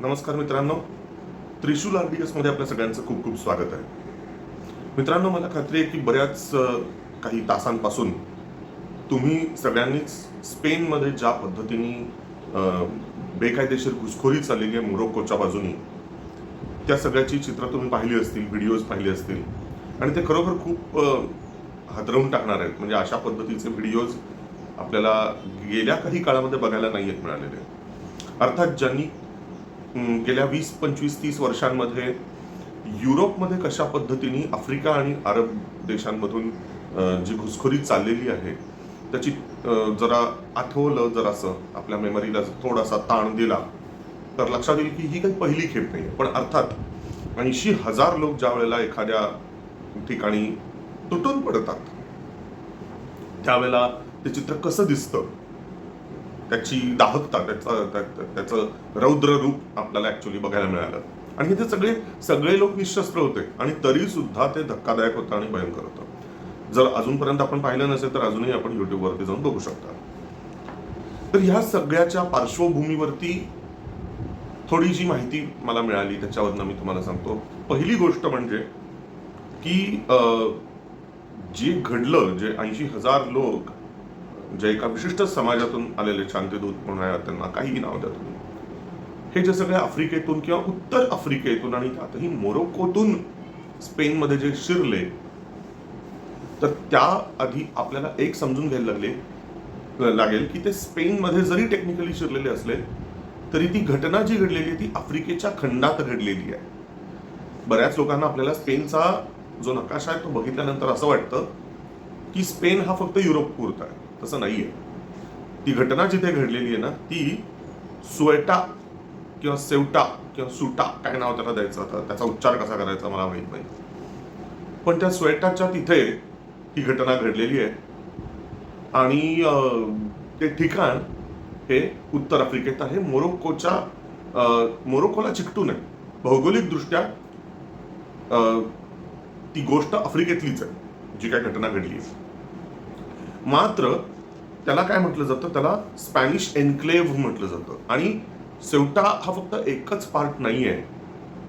नमस्कार मित्रांनो, त्रिशूल RDS मध्ये आपल्या सगळ्यांचं खूप खूप स्वागत आहे. मित्रांनो, मला खात्री आहे की बऱ्याच काही तासांपासून तुम्ही सगळ्यांनीच स्पेनमध्ये ज्या पद्धतीने बेकायदेशीर घुसखोरी चाललेली आहे मोरोक्कोच्या बाजूनी, त्या सगळ्याची चित्र तुम्ही पाहिली असतील, व्हिडिओज पाहिले असतील आणि ते खरोखर खूप हादरवून टाकणार आहेत. म्हणजे अशा पद्धतीचे व्हिडिओज आपल्याला गेल्या काही काळामध्ये बघायला नाही मिळालेले. अर्थात ज्यांनी गेल्या 20, 25, 30 वर्षांमध्ये युरोपमध्ये कशा पद्धतीने आफ्रिका आणि अरब देशांमधून जी घुसखोरी चाललेली आहे त्याची जरा आठवलं, जरासं आपल्या मेमरीला थोडासा ताण दिला तर लक्षात येईल की ही काही पहिली खेप नाही. पण अर्थात 80,000 लोक ज्या वेळेला एखाद्या ठिकाणी तुटून पडतात त्यावेळेला ते चित्र कसं दिसतं, त्याची दाहकता, त्याचं रौद्र रूप आपल्याला ऍक्च्युली बघायला मिळालं. आणि हे सगळे लोक निशस्त्र होते आणि तरी सुद्धा ते धक्कादायक होतं आणि भयंकर होतं. जर अजूनपर्यंत आपण पाहिलं नसेल तर अजूनही आपण युट्यूबवरती जाऊन बघू शकता. तर ह्या सगळ्याच्या पार्श्वभूमीवरती थोडी जी माहिती मला मिळाली त्याच्यावरनं मी तुम्हाला सांगतो. पहिली गोष्ट म्हणजे की जे घडलं, जे 80,000 लोक जे एका विशिष्ट समाजातून आलेले शांतिदूत म्हणूया, त्यांना काहीही नाव द्या तुम्ही, हे जे सगळे आफ्रिकेतून किंवा उत्तर आफ्रिकेतून आणि त्यातही मोरोक्कोतून स्पेनमध्ये जे शिरले, तर त्याआधी आपल्याला एक समजून घ्यायला लागेल की ते स्पेनमध्ये जरी टेक्निकली शिरलेले असले तरी ती घटना जी घडलेली आहे ती आफ्रिकेच्या खंडात घडलेली आहे. बऱ्याच लोकांना आपल्याला स्पेनचा जो नकाशा आहे तो बघितल्यानंतर असं वाटतं की स्पेन हा फक्त युरोप पुरता आहे. तसं नाहीये. ती घटना जिथे घडलेली आहे ना ती सुएटा किंवा सेवटा किंवा सुटा, काय नाव त्याला द्यायचं, आता त्याचा उच्चार कसा करायचा मला माहित नाही, पण त्या सुएटाच्या तिथे ही घटना घडलेली आहे. आणि ते ठिकाण हे उत्तर आफ्रिकेत आहे. मोरोक्कोला चिकटून आहे. भौगोलिक दृष्ट्या ती गोष्ट आफ्रिकेतलीच आहे जी काय घटना घडली आहे. मात्र त्याला काय म्हटलं जातं, त्याला स्पॅनिश एन्क्लेव्ह म्हटलं जातं. आणि सेवटा हा फक्त एकच पार्ट नाहीये,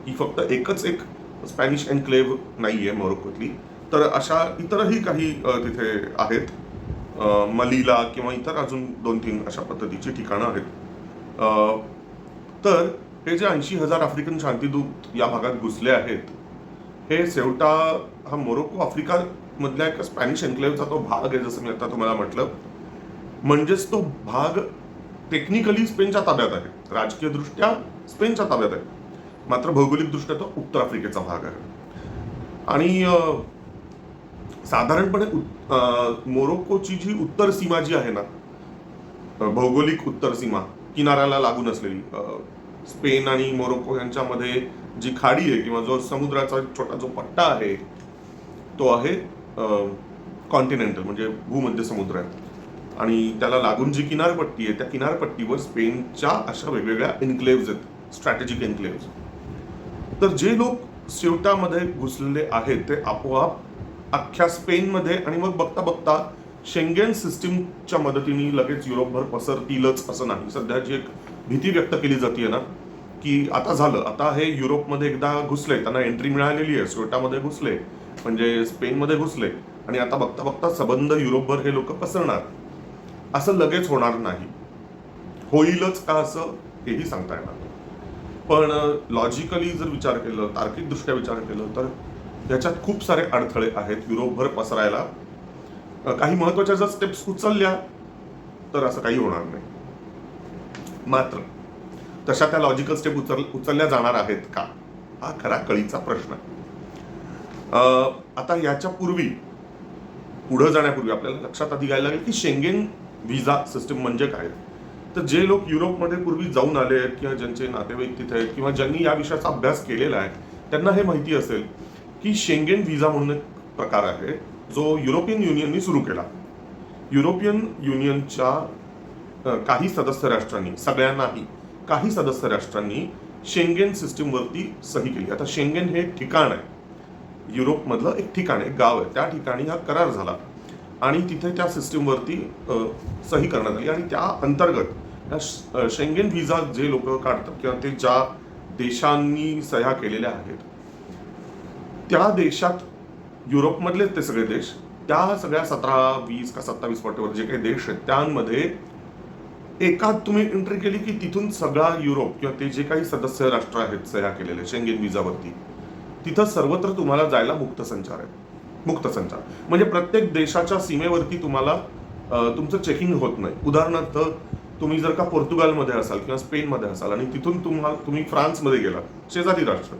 ही फक्त एकच एक स्पॅनिश एन्क्लेव्ह नाहीये मोरोक्कोतली, तर अशा इतरही काही तिथे आहेत. मलिला किंवा इतर अजून 2-3 अशा पद्धतीची ठिकाणं आहेत. तर हे जे 80,000 आफ्रिकन शांतिदूत या भागात घुसले आहेत, हे सेवटा हा मोरोक्को आफ्रिका मधल्या एका स्पॅनिश एन्क्लेव्हचा तो भाग आहे, जसं मी आता तुम्हाला म्हटलं. म्हणजेच तो भाग टेक्निकली स्पेनच्या ताब्यात आहे, राजकीय दृष्ट्या स्पेनच्या ताब्यात आहे, मात्र भौगोलिक दृष्ट्या तो उत्तर आफ्रिकेचा भाग आहे. आणि साधारणपणे मोरोक्कोची जी उत्तर सीमा जी आहे ना, भौगोलिक उत्तर सीमा, किनाऱ्याला लागून असलेली, स्पेन आणि मोरोक्को यांच्यामध्ये जी खाडी आहे किंवा जो समुद्राचा छोटा जो पट्टा आहे तो आहे कॉन्टिनेंटल, म्हणजे भूमध्य समुद्र आहे. आणि त्याला लागून जी किनारपट्टी आहे त्या किनारपट्टीवर स्पेनच्या अशा वेगवेगळ्या एन्क्लेव्ज आहेत, स्ट्रॅटेजिक एन्क्लेव्ज. तर जे लोक सेवटामध्ये घुसलेले आहेत ते आपोआप अख्ख्या स्पेनमध्ये आणि मग बघता बघता शेंगेन सिस्टीमच्या मदतीने लगेच युरोपभर पसरतीलच असं नाही. सध्या जी एक भीती व्यक्त केली जाते ना की आता झालं, आता हे युरोपमध्ये एकदा घुसले, त्यांना एंट्री मिळालेली आहे, सेवटामध्ये घुसले म्हणजे स्पेनमध्ये घुसले आणि आता बघता बघता सबंध युरोपभर हे लोक पसरणार, असं लगेच होणार नाही. होईलच का असं हेही सांगता येणार नाही. पण लॉजिकली जर विचार केलं, तार्किकदृष्ट्या विचार केलं तर याच्यात खूप सारे अडथळे आहेत युरोपभर पसरायला. काही महत्वाच्या जर स्टेप्स उचलल्या तर असं काही होणार नाही. मात्र तशा त्या लॉजिकल स्टेप उचलल्या जाणार आहेत का, हा खरा कळीचा प्रश्न आहे. आता याच्या पूर्वी, पुढे जाण्यापूर्वी आपल्याला लक्षात आधी घ्यायला लागेल की शेंगेन व्हिसा सिस्टीम म्हणजे काय. तर जे लोक युरोपमध्ये पूर्वी जाऊन आले आहेत किंवा ज्यांचे नातेवाईक तिथे आहेत किंवा ज्यांनी या विषयाचा अभ्यास केलेला आहे त्यांना हे माहिती असेल की शेंगेन व्हिसा म्हणून एक प्रकार आहे जो युरोपियन युनियनने सुरू केला. युरोपियन युनियनच्या काही सदस्य राष्ट्रांनी, सगळ्यांनाही, काही सदस्य राष्ट्रांनी शेंगेन सिस्टीमवरती सही केली. आता शेंगेन हे ठिकाण आहे, युरोपमधलं एक ठिकाण आहे, गाव आहे, त्या ठिकाणी हा करार झाला आणि तिथे त्या सिस्टीमवरती सही करण्यात आली आणि त्या अंतर्गत शेंगेन व्हिसा जे लोक काढतात किंवा ते ज्या देशांनी सह्या केलेल्या आहेत त्या देशात, युरोपमधलेच ते सगळे देश, त्या सगळ्या 17, 20 का 27 वॉटेवर जे काही देश आहेत त्यामध्ये एकात तुम्ही एंट्री केली की तिथून सगळा युरोप किंवा ते जे काही सदस्य राष्ट्र आहेत सह्या केलेले शेंगेन व्हिसावरती, तिथं सर्वत्र तुम्हाला जायला मुक्त संचार आहे. मुक्त संचार म्हणजे प्रत्येक देशाच्या सीमेवरती तुम्हाला तुमचं चेकिंग होत नाही. उदाहरणार्थ तुम्ही जर का पोर्तुगालमध्ये असाल किंवा स्पेनमध्ये असाल आणि तिथून तुम्ही फ्रान्समध्ये गेला, शेजारी राष्ट्र,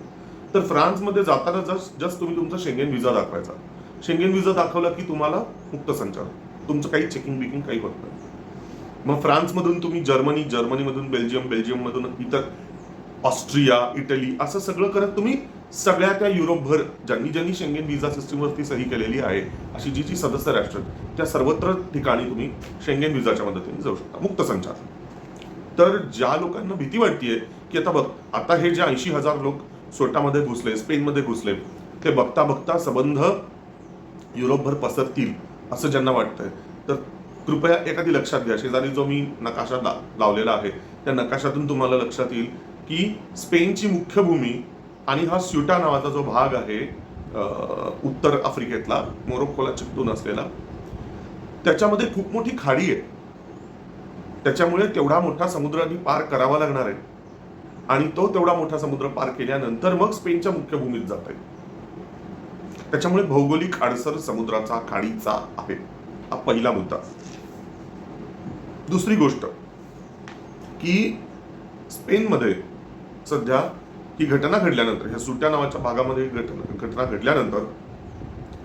तर फ्रान्समध्ये जाताना जस्ट तुम्ही तुमचा शेंगेन व्हिसा दाखवायचा. शेंगेन व्हिसा दाखवला की तुम्हाला मुक्त संचार, तुमचं काही चेकिंग बिकिंग काही होत नाही. मग फ्रान्समधून तुम्ही जर्मनीमधून बेल्जियममधून इतर ऑस्ट्रिया, इटली असं सगळं करत तुम्ही सगळ्या त्या युरोपभर ज्यांनी शेंगेन व्हिसा सिस्टीमवरती सही केलेली आहे अशी जी सदस्य राष्ट्र त्या सर्वत्र ठिकाणी तुम्ही शेंगेन व्हिसाच्या मदतीने जाऊ शकता, मुक्त संचार. तर ज्या लोकांना भीती वाटतेय की आता बघ, आता हे जे 80,000 लोक स्वेटामध्ये घुसले, स्पेनमध्ये घुसले, ते बघता बघता संबंध युरोपभर पसरतील असं ज्यांना वाटतंय, तर कृपया एखादी लक्षात घ्या. शेजारी जो मी नकाशा लावलेला आहे त्या नकाशातून तुम्हाला लक्षात येईल की स्पेनची मुख्य भूमी आणि हा स्युटा नावाचा जो भाग आहे उत्तर आफ्रिकेतला, मोरोक्कोला चिकटून असलेला, त्याच्यामध्ये खूप मोठी खाडी आहे. त्याच्यामुळे तेवढा मोठा समुद्र आधी पार करावा लागणार आहे आणि तो तेवढा मोठा समुद्र पार केल्यानंतर मग स्पेनच्या मुख्य भूमीत जात आहे. त्याच्यामुळे भौगोलिक आडसर समुद्राचा, खाडीचा आहे. हा पहिला मुद्दा. दुसरी गोष्ट की स्पेनमध्ये सध्या ही घटना घडल्यानंतर, ह्या सुट्या नावाच्या भागामध्ये घटना घडल्यानंतर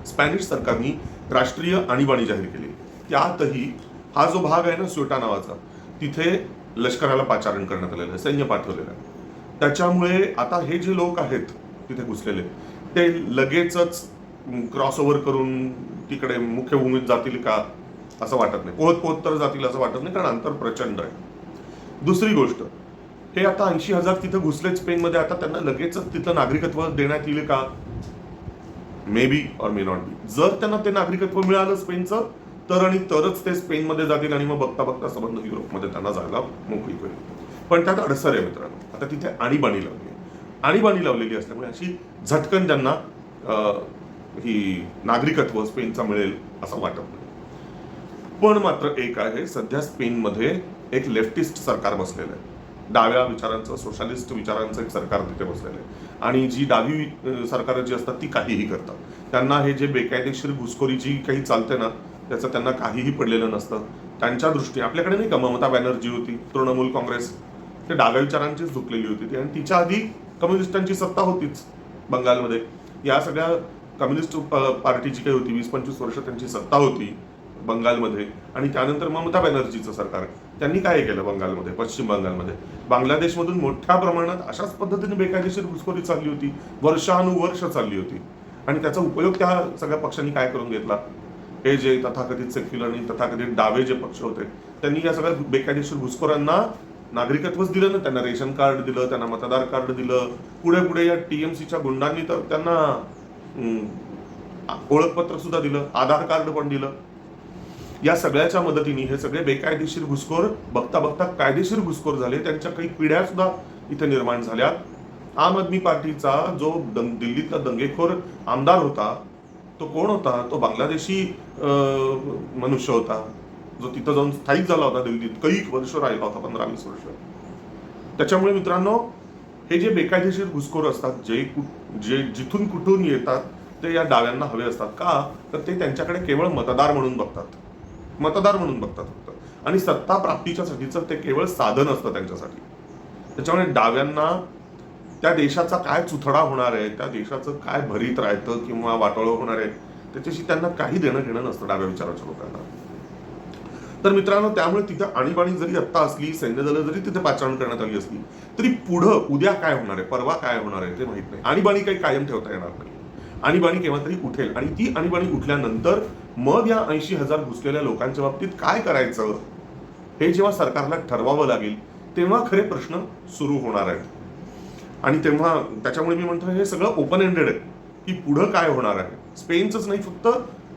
स्पॅनिश सरकारने राष्ट्रीय आणीबाणी जाहीर केली. त्यातही हा जो भाग आहे ना स्युटा नावाचा, तिथे लष्कराला पाचारण करण्यात आलेलं आहे, सैन्य पाठवलेलं आहे. त्याच्यामुळे आता हे जे लोक आहेत तिथे घुसलेले ते लगेचच क्रॉसओव्हर करून तिकडे मुख्य भूमीत जातील का असं वाटत नाही. पोहत तर जातील असं वाटत नाही, कारण अंतर प्रचंड आहे. दुसरी गोष्ट, हे आता 80,000 तिथं घुसले स्पेनमध्ये, आता त्यांना लगेचच तिथं नागरिकत्व देण्यात येईल का? May be or may not be. जर त्यांना ते नागरिकत्व मिळालं स्पेनचं तरच ते स्पेनमध्ये जातील आणि मग बघता बघता संबंध युरोपमध्ये त्यांना जायला मोकळी होईल. पण त्यात अडसर आहे मित्रांनो. आता तिथे आणीबाणी लावलेली असल्यामुळे अशी झटकन त्यांना ही नागरिकत्व स्पेनचा मिळेल असं वाटत नाही. पण मात्र एक आहे, सध्या स्पेनमध्ये एक लेफ्टिस्ट सरकार बसलेलं आहे. डाव्या विचारांचं, सोशलिस्ट विचारांचं एक सरकार तिथे बसलेलं आहे. आणि जी डावी सरकार जी असतात ती काहीही करतात. त्यांना हे जे बेकायदेशीर घुसखोरी जी काही चालते ना त्याचं त्यांना काहीही पडलेलं नसतं. त्यांच्या दृष्टीने आपल्याकडे नाही का ममता बॅनर्जी होती, तृणमूल काँग्रेस, ते डाव्या विचारांचीच झुकलेली होती ती. आणि तिच्या आधी कम्युनिस्टांची सत्ता होतीच बंगालमध्ये. या सगळ्या कम्युनिस्ट पार्टीची काही होती 20-25 वर्ष त्यांची सत्ता होती बंगालमध्ये. आणि त्यानंतर ममता बॅनर्जीचं सरकार, त्यांनी काय केलं बंगालमध्ये, पश्चिम बंगालमध्ये, बांगलादेशमधून मोठ्या प्रमाणात अशाच पद्धतीने बेकायदेशीर घुसखोरी चालली होती, वर्षानुवर्ष चालली होती. आणि त्याचा उपयोग त्या सगळ्या पक्षांनी काय करून घेतला, हे जे तथाकथित सेक्युलर आणि तथाकथित डावे जे पक्ष होते त्यांनी या सगळ्या बेकायदेशीर घुसखोरांना नागरिकत्वच दिलं ना. त्यांना रेशन कार्ड दिलं, त्यांना मतदार कार्ड दिलं. पुढे या टीएमसीच्या गुंडांनी तर त्यांना ओळखपत्र सुद्धा दिलं, आधार कार्ड पण दिलं. या सगळ्याच्या मदतीने हे सगळे बेकायदेशीर घुसखोर बघता बघता कायदेशीर घुसखोर झाले. त्यांच्या काही पिढ्या सुद्धा इथे निर्माण झाल्या. आम आदमी पार्टीचा जो दिल्लीतला दंगेखोर आमदार होता तो कोण होता? तो बांगलादेशी मनुष्य होता जो तिथं जाऊन स्थायिक झाला होता दिल्लीत, काही वर्ष राहिला होता, 15-20 वर्ष. त्याच्यामुळे मित्रांनो, हे जे बेकायदेशीर घुसखोर असतात, जे जिथून कुठून येतात, ते या डाव्यांना हवे असतात का? तर ते त्यांच्याकडे केवळ मतदार म्हणून बघतात फक्त. आणि सत्ता प्राप्तीच्या साठीचं ते केवळ साधन असतं त्यांच्यासाठी. त्याच्यामुळे डाव्यांना त्या देशाचा काय चुथडा होणार आहे, त्या देशाचं काय भरीत राहतं किंवा वाटोळं होणार आहे, त्याच्याशी त्यांना काही देणं घेणं नसतं डाव्या विचाराच्या लोकांना. तर मित्रांनो, त्यामुळे तिथं आणीबाणी जरी आत्ता असली, सैन्यदलं जरी तिथे पाचारण करण्यात आली असली, तरी पुढं उद्या काय होणार आहे, परवा काय होणार आहे ते माहित नाही. आणीबाणी काही कायम ठेवता येणार नाही. आणीबाणी केव्हा तरी उठेल. आणि ती आणीबाणी उठल्यानंतर मग या 80,000 घुसलेल्या लोकांच्या बाबतीत काय करायचं हे जेव्हा सरकारला ठरवावं लागेल तेव्हा खरे प्रश्न सुरू होणार आहेत. आणि तेव्हा त्याच्यामुळे मी म्हणतो हे सगळं ओपन एंडेड आहे की पुढं काय होणार आहे. स्पेनचंच नाही, फक्त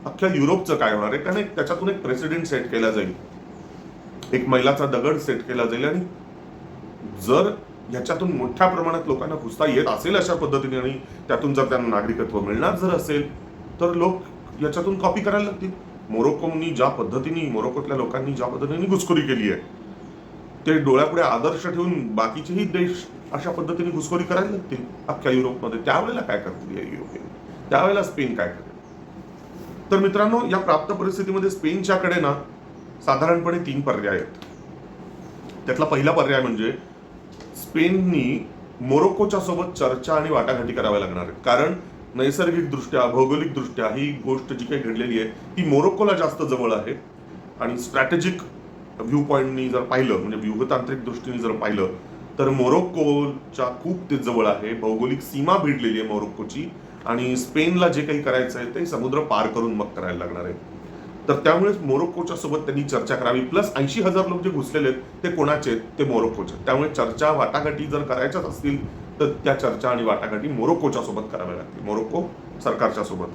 अख्ख्या युरोपचं काय होणार आहे, कारण त्याच्यातून एक प्रेसिडेंट सेट केला जाईल. एक मैलाचा दगड सेट केला जाईल आणि जर ह्याच्यातून मोठ्या प्रमाणात लोकांना घुसता येत असेल अशा पद्धतीने आणि त्यातून जर त्यांना नागरिकत्व मिळणार जर असेल तर लोक याच्यातून कॉपी करायला लागतील. मोरोक्कोतल्या लोकांनी ज्या पद्धतीने घुसखोरी केली आहे ते डोळ्यापुढे आदर्श ठेवून बाकीचेही देश अशा पद्धतीने घुसखोरी करायला लागतील अख्ख्या युरोपमध्ये. त्यावेळेला काय करतील या युरोपियन, त्यावेळेला स्पेन काय करेल? तर मित्रांनो, या प्राप्त परिस्थितीमध्ये स्पेनच्याकडे ना साधारणपणे 3 पर्याय आहेत. त्यातला पहिला पर्याय म्हणजे स्पेननी मोरोक्कोच्या सोबत चर्चा आणि वाटाघाटी कराव्या लागणार आहेत. कारण नैसर्गिकदृष्ट्या, भौगोलिकदृष्ट्या ही गोष्ट जी काही घडलेली आहे ती मोरोक्कोला जास्त जवळ आहे आणि स्ट्रॅटेजिक व्ह्यू पॉइंटनी जर पाहिलं, म्हणजे व्यूहतांत्रिक दृष्टीने जर पाहिलं तर मोरोक्कोच्या खूप ते जवळ आहे. भौगोलिक सीमा भिडलेली आहे मोरोक्कोची आणि स्पेनला जे काही करायचं आहे ते समुद्र पार करून मग करायला लागणार आहे. तर त्यामुळे मोरोक्कोच्या सोबत त्यांनी चर्चा करावी. प्लस 80,000 लोक जे घुसलेले आहेत ते कोणाचे आहेत? ते मोरोक्कोचे. त्यामुळे चर्चा वाटाघाटी जर करायच्याच असतील तर त्या चर्चा आणि वाटाघाटी मोरोक्कोच्या सोबत कराव्या लागतील, मोरोक्को सरकारच्या सोबत.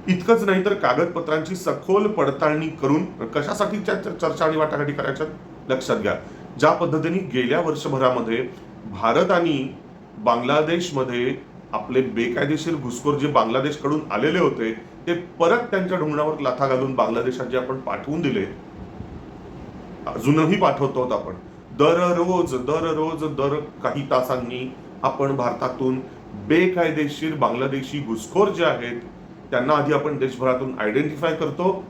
इतकंच नाही तर कागदपत्रांची सखोल पडताळणी करून कशासाठी चर्चा आणि वाटाघाटी करायच्या लक्षात घ्या. ज्या पद्धतीने गेल्या वर्षभरामध्ये भारत आणि बांगलादेशमध्ये आपले बेकायदेशीर घुसखोर जे बांगलादेशकडून आलेले होते ते परत त्यांच्या ढुंगणावर लाथा घालून बांगलादेशात जे आपण पाठवून दिले, अजूनही पाठवतो आपण. दर काही तासांनी आपण भारतातून बेकायदेशीर बांगलादेशी घुसखोर जे आहेत त्यांना आधी आपण देशभरातून आयडेंटिफाय करतो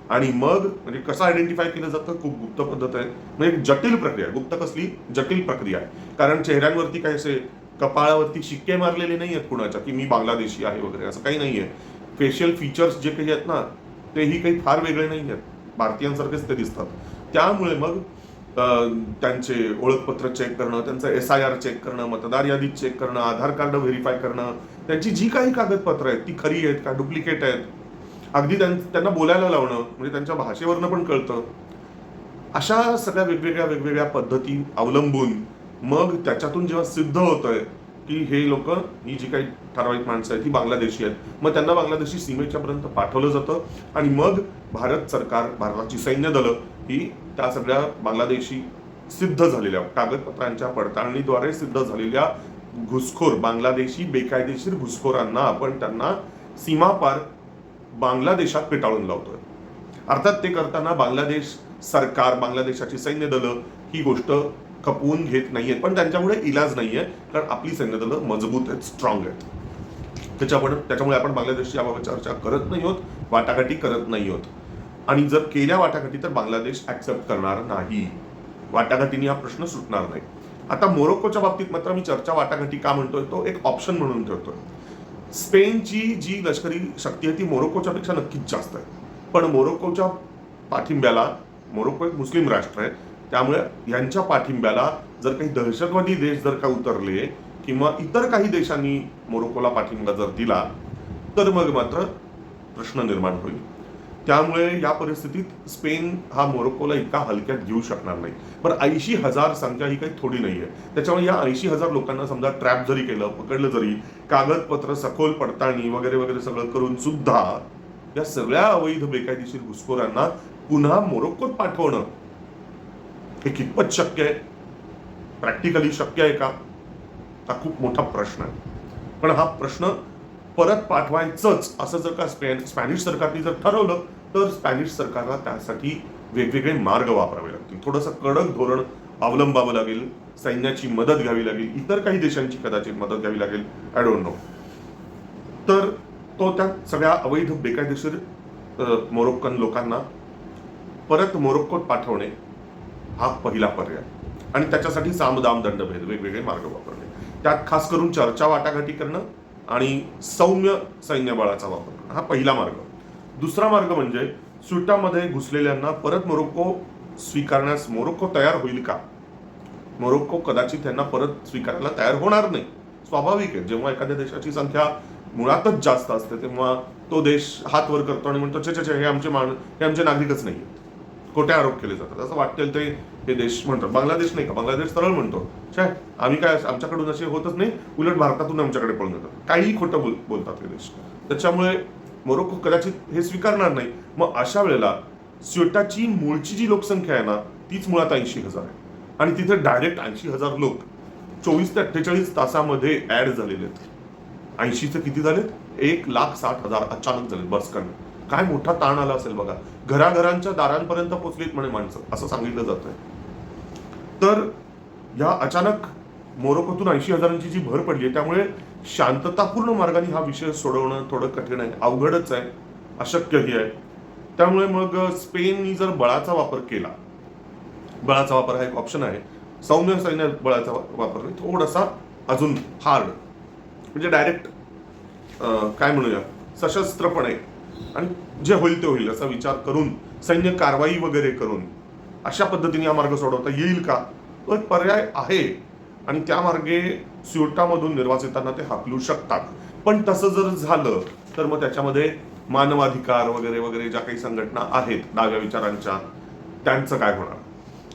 आणि मग म्हणजे कसं आयडेंटिफाय केलं जातं? खूप गुप्त पद्धत आहे, म्हणजे जटिल प्रक्रिया. गुप्त कसली? जटिल प्रक्रिया आहे. कारण चेहऱ्यांवरती काय असे कपाळावरती शिक्के मारलेले नाही आहेत कुणाच्या की मी बांगलादेशी आहे वगैरे, असं काही नाहीये. फेशियल फीचर्स जे काही आहेत ना तेही काही फार वेगळे नाही आहेत, भारतीयांसारखेच ते दिसतात. त्यामुळे मग त्यांचे ओळखपत्र चेक करणं, त्यांचं SIR चेक करणं, मतदार यादीत चेक करणं, आधार कार्ड व्हेरीफाय करणं, त्यांची जी काही कागदपत्र आहेत ती खरी आहेत का, डुप्लिकेट आहेत, अगदी त्यांना बोलायला लावणं, म्हणजे त्यांच्या भाषेवरनं पण कळतं. अशा सगळ्या वेगवेगळ्या पद्धती अवलंबून मग त्याच्यातून जेव्हा सिद्ध होतंय की हे लोक, ही जी काही ठराविक माणसं आहेत ती बांगलादेशी आहेत, मग त्यांना बांगलादेशी सीमेच्या पर्यंत पाठवलं जातं आणि मग भारत सरकार, भारताची सैन्य दलं ही त्या सगळ्या बांगलादेशी सिद्ध झालेल्या कागदपत्रांच्या पडताळणीद्वारे सिद्ध झालेल्या घुसखोर बांगलादेशी बेकायदेशीर घुसखोरांना आपण त्यांना सीमापार बांगलादेशात पिटाळून लावतोय. अर्थात ते करताना बांगलादेश सरकार, बांगलादेशाची सैन्य दलं ही गोष्ट खपवून घेत नाहीयेत, पण त्यांच्यामुळे इलाज नाहीये, कारण आपली सैन्य दलं मजबूत आहेत, स्ट्रॉंग आहेत. त्याच्यामुळे आपण बांगलादेशची याबाबत चर्चा करत नाही आहोत, वाटाघाटी करत नाही आहोत. आणि जर केल्या वाटाघाटी तर बांगलादेश ऍक्सेप्ट करणार नाही. वाटाघाटीने हा प्रश्न सुटणार नाही. आता मोरोक्कोच्या बाबतीत मात्र मी चर्चा वाटाघाटी का म्हणतोय, तो एक ऑप्शन म्हणून ठेवतोय. स्पेनची जी लष्करी शक्ती आहे ती मोरोक्कोच्या पेक्षा नक्कीच जास्त आहे, पण मोरोक्कोच्या पाठिंब्याला, मोरोक्को एक मुस्लिम राष्ट्र आहे, त्यामुळे यांच्या पाठिंब्याला जर काही दहशतवादी देश जर का उतरले किंवा इतर काही देशांनी मोरोक्कोला पाठिंबा जर दिला तर मग मात्र प्रश्न निर्माण होईल. त्यामुळे या परिस्थितीत स्पेन हा मोरोक्कोला इतका हलक्यात घेऊ शकणार नाही. पण 80,000 संख्या ही काही थोडी नाहीये. त्याच्यामुळे या 80,000 लोकांना समजा ट्रॅप जरी केलं, पकडलं जरी, कागदपत्र सखोल पडताळणी वगैरे वगैरे सगळं करून सुद्धा या सगळ्या अवैध बेकायदेशीर घुसखोरांना पुन्हा मोरोक्कोत पाठवणं हे कितपत शक्य आहे? प्रॅक्टिकली शक्य आहे का? हा खूप मोठा प्रश्न आहे. पण हा प्रश्न परत पाठवायचंच असं जर का स्पॅनिश सरकारने जर ठरवलं तर स्पॅनिश सरकारला त्यासाठी वेगवेगळे मार्ग वापरावे लागतील. थोडंसं कडक धोरण अवलंबावं लागेल, सैन्याची मदत घ्यावी लागेल, इतर काही देशांची कदाचित मदत घ्यावी लागेल, आय डोंट नो. तर तो त्या सगळ्या अवैध बेकायदेशीर मोरोक्कन लोकांना परत मोरोक्कोत पाठवणे हा पहिला पर्याय. आणि त्याच्यासाठी सामदाम दंडभेद, वेगवेगळे मार्ग वापरणे, त्यात खास करून चर्चा वाटाघाटी करणं आणि सौम्य सैन्यबळाचा वापर करणं हा पहिला मार्ग. दुसरा मार्ग म्हणजे सुटामध्ये घुसलेल्यांना परत मोरोक्को स्वीकारण्यास मोरोक्को तयार होईल का? मोरोक्को कदाचित त्यांना परत स्वीकारायला तयार होणार नाही. स्वाभाविक आहे, जेव्हा एखाद्या देशाची संख्या मुळातच जास्त असते तेव्हा तो देश हात वर करतो आणि म्हणतो छे हे आमचे नागरिकच नाही. खोटे आरोप केले जातात, असं वाटेल ते हे देश म्हणतात. बांगलादेश नाही का, बांगलादेश सरळ म्हणतो आम्ही काय, आमच्याकडून असे होतच नाही, उलट भारतातून आमच्याकडे पळून जातात. काही खोटं बोलतात हे देश. त्याच्यामुळे मोरोक्को कदाचित हे स्वीकारणार नाही. मग अशा वेळेला स्युटाची मूळची जी लोकसंख्या आहे ना तीच मुळात 80,000 आहे. आणि तिथे डायरेक्ट 80,000 लोक 24 ते 48 तासामध्ये ऍड झालेले आहेत. 80चे किती झालेत? 1,60,000 अचानक झाले बसकन. काय मोठा ताण आला असेल बघा. घराघरांच्या दारांपर्यंत पोहोचलीत म्हणे माणसं, असं सांगितलं जात आहे. तर या अचानक मोरोकोतून 80,000ची जी भर पडली, त्यामुळे शांततापूर्ण मार्गाने हा विषय सोडवणं थोडं कठीण आहे, अवघडच आहे, अशक्यही आहे. त्यामुळे मग स्पेननी जर बळाचा वापर केला, बळाचा वापर हा एक ऑप्शन आहे, सौम्य सैन्य बळाचा वापर नाही, थोडासा अजून हार्ड, म्हणजे डायरेक्ट काय म्हणूया सशस्त्रपणे आणि जे होईल ते होईल असा विचार करून सैन्य कारवाई वगैरे करून अशा पद्धतीने हा मार्ग सोडवता येईल का, तो एक पर्याय आहे. आणि त्या मार्गे स्युटामधून निर्वासितांना ते हाकलू शकतात. पण तसं जर झालं तर मग त्याच्यामध्ये मानवाधिकार वगैरे वगैरे ज्या काही संघटना आहेत डाव्या विचारांच्या, त्यांचं काय होणार.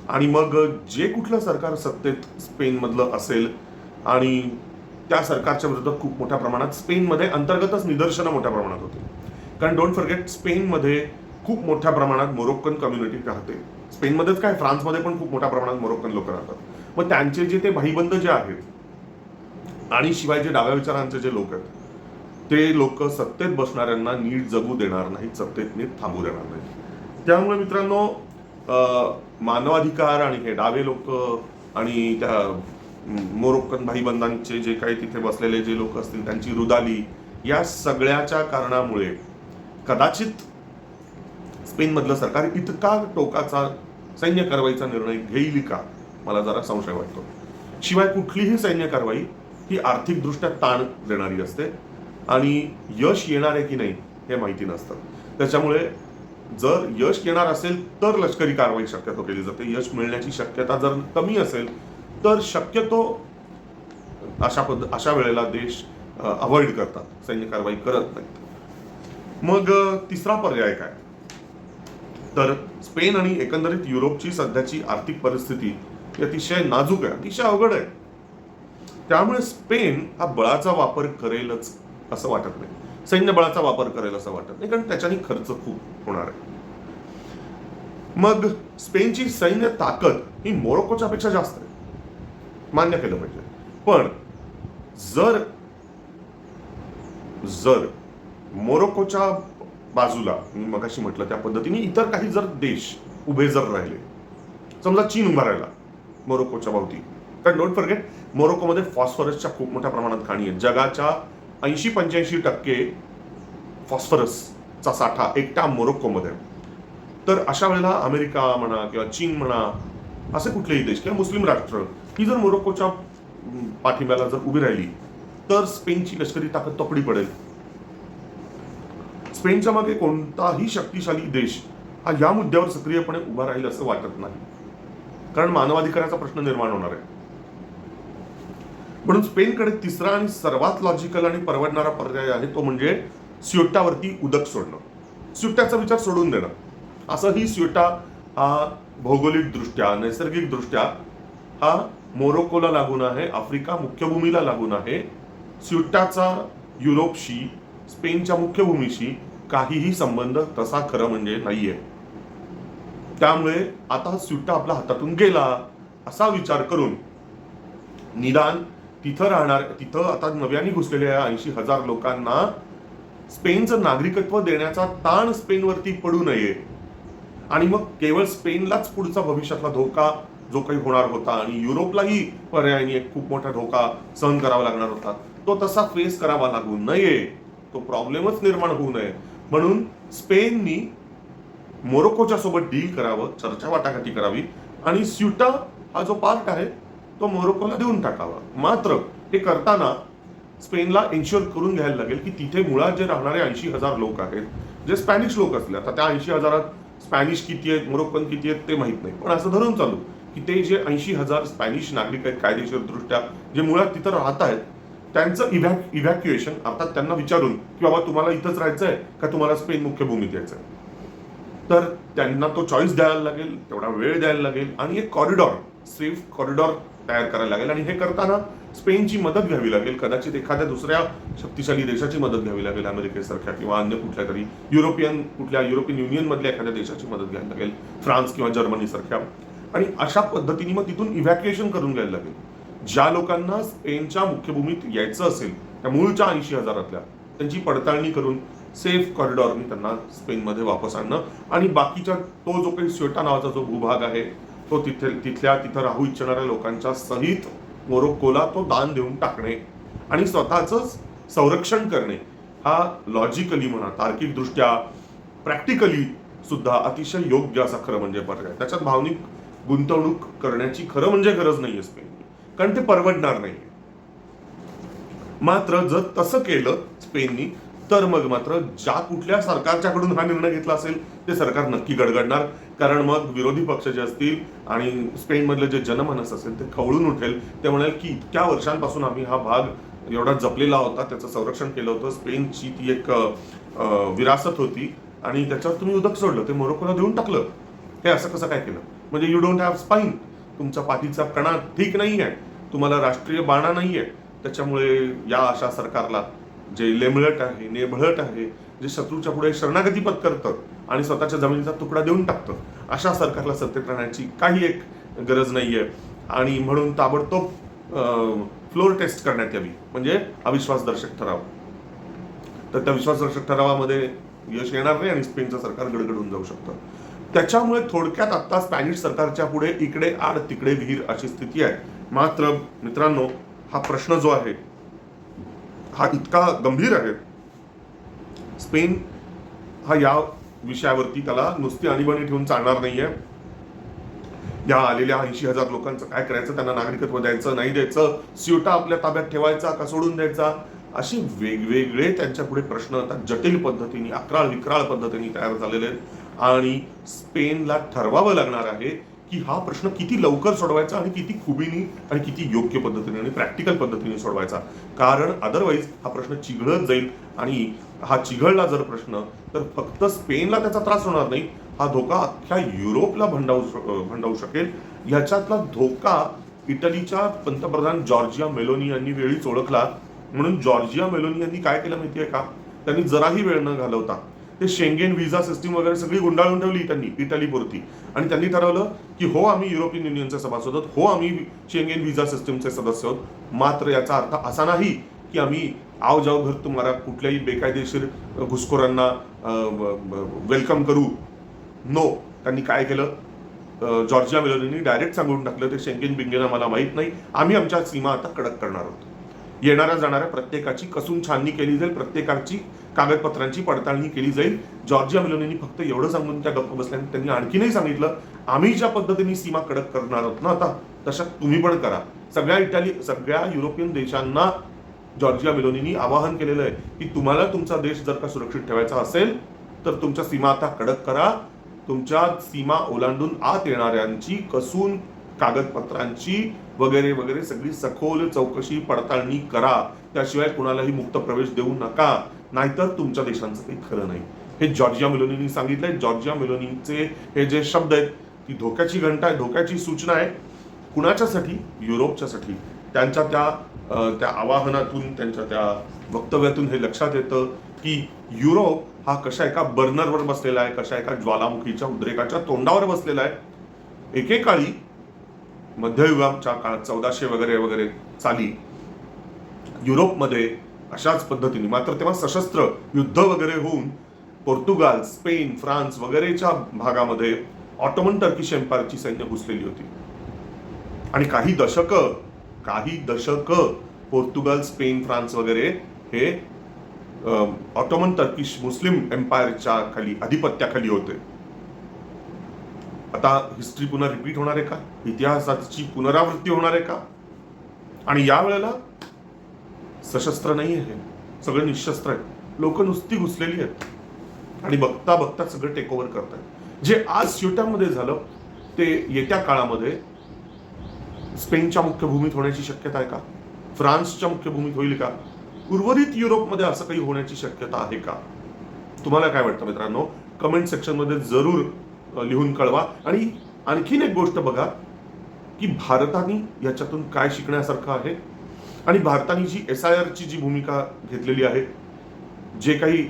आणि मग जे कुठलं सरकार सत्तेत स्पेनमधलं असेल आणि त्या सरकारच्या विरोधात खूप मोठ्या प्रमाणात स्पेनमध्ये अंतर्गतच निदर्शनं मोठ्या प्रमाणात होते. कारण डोंट फॉरगेट, स्पेनमध्ये खूप मोठ्या प्रमाणात मोरोक्कन कम्युनिटी राहते. स्पेनमध्येच काय, फ्रान्समध्ये पण खूप मोठ्या प्रमाणात मोरोक्कन लोक राहतात. मग त्यांचे जे ते भाईबंद जे आहेत आणि शिवाय जे डाव्या विचारांचे जे लोक आहेत, ते लोक सत्तेत बसणाऱ्यांना नीट जगू देणार नाहीत, सत्तेत नीट थांबू देणार नाहीत. त्यामुळे मित्रांनो, मानवाधिकार आणि हे डावे लोक आणि त्या मोरोक्कन भाईबंदांचे जे काही तिथे बसलेले जे लोक असतील त्यांची रुदाली, या सगळ्याच्या कारणामुळे कदाचित स्पेनमधलं सरकार इतका टोकाचा सैन्य कारवाईचा निर्णय घेईल का, मला जरा संशय वाटतो. शिवाय कुठलीही सैन्य कारवाई ही आर्थिकदृष्ट्या ताण देणारी असते आणि यश येणार आहे की नाही हे माहिती नसतं. त्याच्यामुळे जर यश येणार असेल तर लष्करी कारवाई शक्यतो केली जाते. यश मिळण्याची शक्यता जर कमी असेल तर शक्यतो अशा वेळेला देश अवॉइड करतात, सैन्य कारवाई करत नाहीत. मग तिसरा पर्याय काय, तर स्पेन आणि एकंदरीत युरोपची सध्याची आर्थिक परिस्थिती अतिशय नाजूक आहे, अतिशय अवघड आहे. त्यामुळे स्पेन हा बळाचा वापर करेलच असं वाटत नाही, सैन्य बळाचा वापर करेल असं वाटत नाही, कारण त्याच्याने खर्च खूप होणार आहे. मग स्पेनची सैन्य ताकद ही मोरोक्कोच्या पेक्षा जास्त आहे, मान्य केलं पाहिजे. पण जर मोरोक्कोच्या बाजूला मी मगाशी म्हटलं त्या पद्धतीने इतर काही जर देश उभे जर राहिले, समजा चीन उभा राहिला मोरोक्कोच्या भोवती, कारण डोंट फॉरगेट मोरोक्कोमध्ये फॉस्फरसच्या खूप मोठ्या प्रमाणात खाणी आहेत. जगाच्या 80-85% फॉस्फरसचा साठा एकट्या मोरोक्कोमध्ये. तर अशा वेळेला अमेरिका म्हणा किंवा चीन म्हणा, असे कुठलेही देश किंवा मुस्लिम राष्ट्र ही जर मोरोक्कोच्या पाठिंब्याला जर उभी राहिली तर स्पेनची लष्करी ताकद तोकडी पडेल. स्पेनच्या मागे कोणताही शक्तिशाली देश हा या मुद्द्यावर सक्रियपणे उभा राहील असं वाटत नाही, कारण मानवाधिकाराचा प्रश्न निर्माण होणार आहे. म्हणून स्पेनकडे तिसरा आणि सर्वात लॉजिकल आणि परवडणारा पर्याय आहे, तो म्हणजे स्युटावरती उदक सोडणं, स्युटाचा विचार सोडून देणं. असंही स्युटा हा भौगोलिक दृष्ट्या, नैसर्गिक दृष्ट्या हा मोरोक्कोला लागून आहे, आफ्रिका मुख्यभूमीला लागून आहे. स्युटाचा युरोपशी, स्पेनच्या मुख्यभूमीशी काहीही संबंध तसा खरं म्हणजे नाहीये. त्यामुळे आता स्युटा आपल्या हातातून गेला असा विचार करून निदान तिथं आता नव्याने घुसलेल्या 80,000 लोकांना स्पेनचं नागरिकत्व देण्याचा ताण स्पेनवरती पडू नये आणि मग केवळ स्पेनलाच पुढचा भविष्यातला धोका जो काही होणार होता आणि युरोपलाही पर्यायाने एक खूप मोठा धोका सहन करावा लागणार होता, तो तसा फेस करावा लागू नये, तो प्रॉब्लेमच निर्माण होऊ नये म्हणून स्पेननी मोरोक्कोच्या सोबत डील करावं, चर्चा वाटाघाटी करावी आणि स्युटा हा जो पार्ट आहे तो मोरोक्कोला देऊन टाकावा. मात्र हे करताना स्पेनला एन्श्युअर करून घ्यायला लागेल की तिथे मुळात जे राहणारे 80,000 लोक आहेत, जे स्पॅनिश लोक असले, आता त्या 80,000 स्पॅनिश किती आहेत, मोरोक्कन किती आहेत ते माहित नाही, पण असं धरून चालू की ते जे 80,000 स्पॅनिश नागरिक आहेत कायदेशीर दृष्ट्या, जे मुळात तिथं राहत आहेत, त्यांचं इव्हॅक्युएशन, अर्थात त्यांना विचारून की बाबा तुम्हाला इथंच राहायचं आहे का तुम्हाला स्पेन मुख्यभूमीत यायचं आहे, तर त्यांना तो चॉईस द्यायला लागेल, तेवढा वेळ द्यायला लागेल आणि एक कॉरिडॉर, सेफ कॉरिडॉर तयार करायला लागेल आणि हे करताना स्पेनची मदत घ्यावी लागेल, कदाचित एखाद्या दुसऱ्या शक्तिशाली देशाची मदत घ्यावी लागेल, अमेरिकेसारख्या किंवा अन्य कुठल्या तरी युरोपियन युनियन मधल्या एखाद्या देशाची मदत घ्यायला लागेल, फ्रान्स किंवा जर्मनी सारख्या. आणि अशा पद्धतीने मग तिथून इव्हॅक्युएशन करून घ्यायला लागेल. ज्या लोकांना स्पेनच्या मुख्यभूमीत यायचं असेल त्या मूळच्या 80,000 त्यांची पडताळणी करून सेफ कॉरिडॉरनी त्यांना स्पेनमध्ये वापस आणणं आणि बाकीच्या तो जो काही स्योटा नावाचा जो भूभाग आहे तो तिथं राहू इच्छिणाऱ्या लोकांच्या सहित मोरोक्कोला तो दान देऊन टाकणे आणि स्वतःच संरक्षण करणे हा लॉजिकली म्हणा, तार्किकदृष्ट्या, प्रॅक्टिकली सुद्धा अतिशय योग्य असा खरं म्हणजे पर्याय. त्याच्यात भावनिक गुंतवणूक करण्याची खरं म्हणजे गरज नाहीये स्पेन, कारण ते परवडणार नाहीये. मात्र जर तसं केलं स्पेननी तर मग मात्र ज्या कुठल्या सरकारच्याकडून हा निर्णय घेतला असेल ते सरकार नक्की गडगडणार, कारण मग विरोधी पक्ष जे असतील आणि स्पेनमधलं जे जनमानस असेल ते खवळून उठेल. ते म्हणाल की इतक्या वर्षांपासून आम्ही हा भाग एवढा जपलेला होता, त्याचं संरक्षण केलं होतं, स्पेनची ती एक विरासत होती आणि त्याच्यावर तुम्ही उदक सोडलं, ते मोरोक्कोला देऊन टाकलं. हे असं कसं काय केलं? म्हणजे यू डोंट हॅव स्पाईन, तुमचा पाठीचा कणा ठीक नाही आहे, तुम्हाला राष्ट्रीय बाणा नाही आहे. त्याच्यामुळे या अशा सरकारला जे लेमळट आहे, नेबळट आहे, जे शत्रूच्या पुढे शरणागती पत्करतं आणि स्वतःच्या जमिनीचा तुकडा देऊन टाकतं, अशा सरकारला सत्तेत राहण्याची काही एक गरज नाहीये. आणि म्हणून ताबडतोब फ्लोर टेस्ट करण्यात यावी, म्हणजे अविश्वासदर्शक ठराव. तर त्या विश्वासदर्शक ठरावामध्ये यश येणार नाही आणि स्पेनचं सरकार गडगडून जाऊ शकतं. त्याच्यामुळे थोडक्यात आता स्पॅनिश सरकारच्या पुढे इकडे आड तिकडे विहीर अशी स्थिती आहे. मात्र मित्रांनो, हा प्रश्न जो आहे हा इतका गंभीर आहे, स्पेन हा या विषयावरती त्याला नुसती आणीबाणी ठेवून चालणार नाहीये. या आलेल्या 80,000 लोकांचं काय करायचं, त्यांना नागरिकत्व द्यायचं नाही द्यायचं, स्योटा आपल्या ताब्यात ठेवायचा का सोडून द्यायचा, असे वेगवेगळे त्यांच्या पुढे प्रश्न आता जटिल पद्धतीने, अक्राळ विक्राळ पद्धतीने तयार झालेले आहेत आणि स्पेनला ठरवावं लागणार आहे की हा प्रश्न किती लवकर सोडवायचा आणि किती खुबीनी आणि किती योग्य पद्धतीने आणि प्रॅक्टिकल पद्धतीने सोडवायचा. कारण अदरवाईज हा प्रश्न चिघळत जाईल आणि हा चिघळला जर प्रश्न तर फक्त स्पेनला त्याचा त्रास होणार नाही, हा धोका अख्ख्या युरोपला भंडावू शकेल. ह्याच्यातला धोका इटलीच्या पंतप्रधान जॉर्जिया मेलोनी यांनी वेळीच ओळखला. म्हणून जॉर्जिया मेलोनी यांनी काय केलं माहितीये का, त्यांनी जराही वेळ न घालवता ते शेंगेन व्हिसा सिस्टीम वगैरे सगळी गुंडाळून ठेवली त्यांनी इटलीपुरती आणि त्यांनी ठरवलं की हो आम्ही युरोपियन युनियनचे सभासद आहोत, हो आम्ही शेंगेन व्हिसा सिस्टीमचे सदस्य आहोत. मात्र याचा अर्थ असा नाही की आम्ही आओ जाओ घर तुम्हाला कुठल्याही बेकायदेशीर घुसखोरांना वेलकम करू. नो, त्यांनी काय केलं, जॉर्जिया मेलोनींनी डायरेक्ट सांगून टाकलं ते शेंगेन बिंगेन आम्हाला माहीत नाही, आम्ही आमच्या सीमा आता कडक करणार आहोत. येणाऱ्या जाणाऱ्या प्रत्येकाची कसून छाननी केली जाईल, प्रत्येकाची कागदपत्रांची पडताळणी केली जाईल. जॉर्जिया मेलोनींनी फक्त एवढं सांगून त्या गप्प बसल्याने त्यांनी आणखीनही सांगितलं, आम्ही ज्या पद्धतीने सीमा कडक करणार आहोत ना आता, तशा तुम्ही पण करा. सगळ्या युरोपियन देशांना जॉर्जिया मेलोनींनी आवाहन केलेलं आहे की तुम्हाला तुमचा देश जर का सुरक्षित ठेवायचा असेल तर तुमच्या सीमा आता कडक करा. तुमच्या सीमा ओलांडून आत येणाऱ्यांची कसून कागदपत्रांची वगैरे वगैरे सगळी सखोल चौकशी पडताळणी करा. त्याशिवाय कुणालाही मुक्त प्रवेश देऊ नका, नाहीतर तुमच्या देशांचं काही खरं नाही. हे जॉर्जिया मेलोनींनी सांगितलंय. जॉर्जिया मेलोनींचे हे जे शब्द आहेत ती धोक्याची घंटा आहे, धोक्याची सूचना आहे. कुणाच्यासाठी? युरोपच्यासाठी. त्यांच्या त्या आवाहनातून, त्यांच्या त्या वक्तव्यातून हे लक्षात येतं की युरोप हा कशा एका बर्नरवर बसलेला आहे, कशा एका ज्वालामुखीच्या उद्रेकाच्या तोंडावर बसलेला आहे. एकेकाळी मध्ययुगाच्या काळात 1400 वगैरे वगैरे साली युरोपमध्ये अशाच पद्धतीने, मात्र तेव्हा सशस्त्र युद्ध वगैरे होऊन पोर्तुगाल, स्पेन, फ्रान्स वगैरेच्या भागामध्ये ऑटोमन टर्किश एम्पायरची सैन्य घुसलेली होती आणि काही दशक पोर्तुगाल, स्पेन, फ्रान्स वगैरे हे ऑटोमन टर्किश मुस्लिम एम्पायरच्या खाली, आधिपत्याखाली होते. आता हिस्ट्री पुन्हा रिपीट होणार आहे का? इतिहासाची पुनरावृत्ती होणार आहे का? आणि यावेळेला सशस्त्र नाही आहे, सगळं निशस्त्र आहे. लोक नुसती घुसलेली आहेत आणि बघता बघता सगळं टेक ओव्हर करतात. जे आज स्युटामध्ये झालं ते येत्या काळामध्ये स्पेनच्या मुख्य भूमीत होण्याची शक्यता आहे का? फ्रान्सच्या मुख्य भूमीत होईल का? उर्वरित युरोपमध्ये असं काही होण्याची शक्यता आहे का? तुम्हाला काय वाटतं मित्रांनो? कमेंट सेक्शन मध्ये जरूर लिहून कळवा. आणि आणखीन एक गोष्ट बघा की भारताने याच्यातून काय शिकण्यासारखं आहे आणि भारताने जी SIRची जी भूमिका घेतलेली आहे, जे काही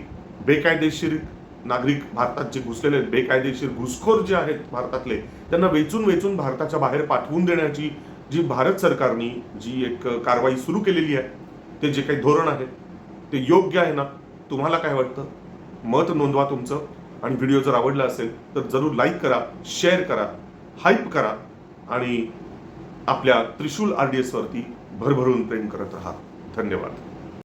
बेकायदेशीर नागरिक भारतात जे घुसलेले आहेत, बेकायदेशीर घुसखोर जे आहेत भारतातले, त्यांना वेचून वेचून भारताच्या बाहेर पाठवून देण्याची जी भारत सरकारने जी एक कारवाई सुरू केलेली आहे, ते जे काही धोरण आहे ते योग्य आहे ना? तुम्हाला काय वाटतं? मत नोंदवा तुमचं. आणि व्हिडिओ जर आवडला असेल तर जरूर लाईक करा, शेअर करा, हाईप करा आणि आपल्या त्रिशूल RDS वरती भरभरून प्रेम करत राहा. धन्यवाद.